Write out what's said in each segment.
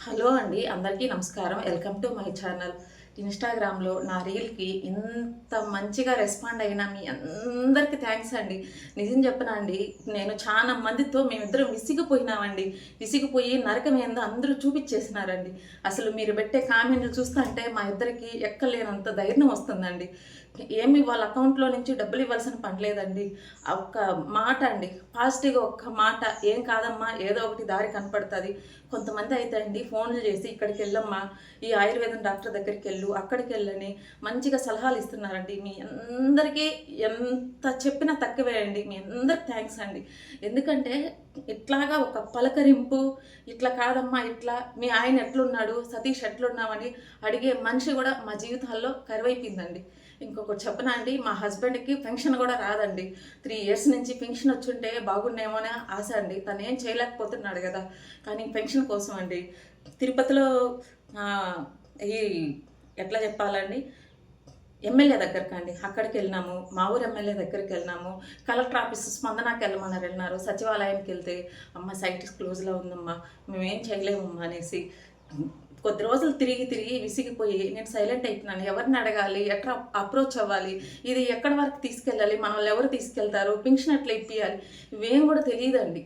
Hello అండి, అందరికీ నమస్కారం. Welcome to my channel. ఇన్‌స్టాగ్రామ్‌లో నా రీల్‌కి ఇంత మంచిగా రెస్పాండ్ అయిన మీ అందరికీ థ్యాంక్స్ అండి. నిజం చెప్పనా అండి, నేను చాలా మందితో మేమిద్దరం విసిగిపోయినామండి. విసిగిపోయి నరకం ఏందో అందరూ చూపిచ్చేసినారండి. అసలు మీరు పెట్టే కామెంట్లు చూస్తుంటే మా ఇద్దరికి ఎక్కలేనంత ధైర్యం వస్తుందండి. ఏమి వాళ్ళ అకౌంట్‌లో నుంచి డబ్బులు ఇవ్వాల్సిన పని లేదండి. ఆ ఒక్క మాట అండి, పాజిటివ్‌గా ఒక్క మాట, "ఏం కాదమ్మా, ఏదో ఒకటి దారి కనపడతది." కొంతమంది అయితే అండి ఫోన్లు చేసి, "ఇక్కడికెళ్ళమ్మా, ఈ ఆయుర్వేదం డాక్టర్ దగ్గరికెళ్ళు, అక్కడికెళ్ళని" మంచిగా సలహాలు ఇస్తున్నారండి. మీ అందరికీ ఎంత చెప్పినా తక్కువే అండి. మీ అందరికి థ్యాంక్స్ అండి. ఎందుకంటే ఇట్లాగా ఒక పలకరింపు, "ఇట్లా కాదమ్మా, ఇట్లా మీ ఆయన ఎట్లున్నాడు, సతీష్ ఎట్లున్నావని" అడిగే మనిషి కూడా మా జీవితాల్లో కరువైపోయిందండి. ఇంకొకటి చెప్పనా అండి, మా హస్బెండ్‌కి పెన్షన్ గూడా రాదండి. 3 ఇయర్స్ నుంచి పెన్షన్ వచ్చుంటే బాగున్నేమో అని ఆశ అండి. తనేం చేయలేకపోతున్నాడు గదా! కానీ పెన్షన్ కోసం అండి తిరుపతిలో ఆహ్, ఈ ఎట్లా చెప్పాలండి, ఎమ్మెల్యే దగ్గరకండి. అక్కడికెళ్ళినాము. మా ఊరు ఎమ్మెల్యే దగ్గరికెళ్ళినాము. కలెక్టర్ ఆఫీస్ స్పందనకెళ్ళమన్నారు, ఎళ్ళినారు. సచివాలయంకెళ్తే, "అమ్మ సైట్ క్లోజ్‌లో ఉందమ్మా, మేమేం చేయలేమమ్మా" అనేసి కొద్ది రోజులు తిరిగి, తిరిగి విసిగిపోయి నేను సైలెంట్ అయిపోయినాను. ఎవరిని అడగాలి? ఎట్లా అప్రోచ్ అవ్వాలి? ఇది ఎక్కడి వరకు తీసుకెళ్ళాలి? మనల్ని ఎవరు తీసుకెళ్తారు? పింఛన్ ఎట్లా ఇప్పియాలి? ఇవేం గూడా తెలీదండి.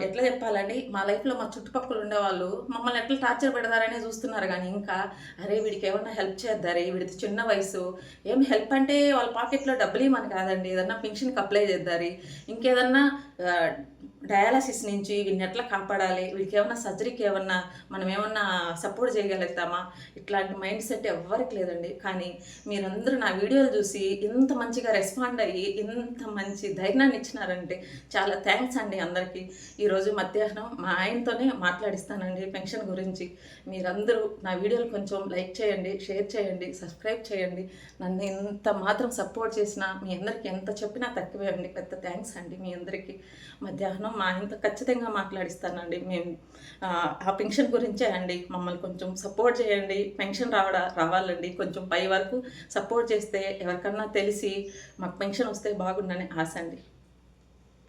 ఎట్లా చెప్పాలండి, మా లైఫ్‌లో మా చుట్టుపక్కల ఉండేవాళ్ళు మమ్మల్ని ఎట్లా టార్చర్ పెడతారనే చూస్తున్నారు గానీ, ఇంకా "అరే! వీడికేమన్నా హెల్ప్ చేద్దారే, వీడిది చిన్న వయసు." ఏం హెల్ప్ అంటే వాళ్ళ పాకెట్‌లో డబ్బులియ్యమని కాదండి. ఏదన్నా పింఛన్‌కి అప్లై చేద్దారి. ఇంకేదన్నా ఆహ్, డయాలసిస్ నుంచి వీడిని ఎట్లా కాపాడాలి, వీడికేమన్నా సర్జరీకి ఏమన్నా మనమేమన్నా సపోర్ట్ చేయగలుగుతామా? ఇట్లాంటి మైండ్ సెట్ ఎవ్వరికి లేదండి. కానీ మీరందరూ నా వీడియోలు చూసి ఇంత మంచిగా రెస్పాండ్ అయ్యి, ఇంత మంచి ధైర్యాన్ని ఇచ్చినారంటే చాలా థ్యాంక్స్ అండి అందరికీ. ఈరోజు మధ్యాహ్నం మా ఆయనతోనే మాట్లాడిస్తానండి పెన్షన్ గురించి. మీరందరూ నా వీడియోలు కొంచెం లైక్ చేయండి, షేర్ చేయండి, సబ్స్క్రైబ్ చేయండి. నన్ను ఇంత మాత్రం సపోర్ట్ చేసిన మీ అందరికీ ఎంత చెప్పినా తక్కువే అండి. పెద్ద థ్యాంక్స్ అండి మీ అందరికీ. మధ్యాహ్నం మా ఆయనతో ఖచ్చితంగా మాట్లాడిస్తానండి. మేము ఆ పెన్షన్ గురించే అండి. మమ్మల్ని కొంచెం సపోర్ట్ చేయండి. పెన్షన్ రావాలండి. కొంచెం పై వరకు సపోర్ట్ చేస్తే ఎవరికన్నా తెలిసి మాకు పెన్షన్ వస్తే బాగుండని ఆశ అండి.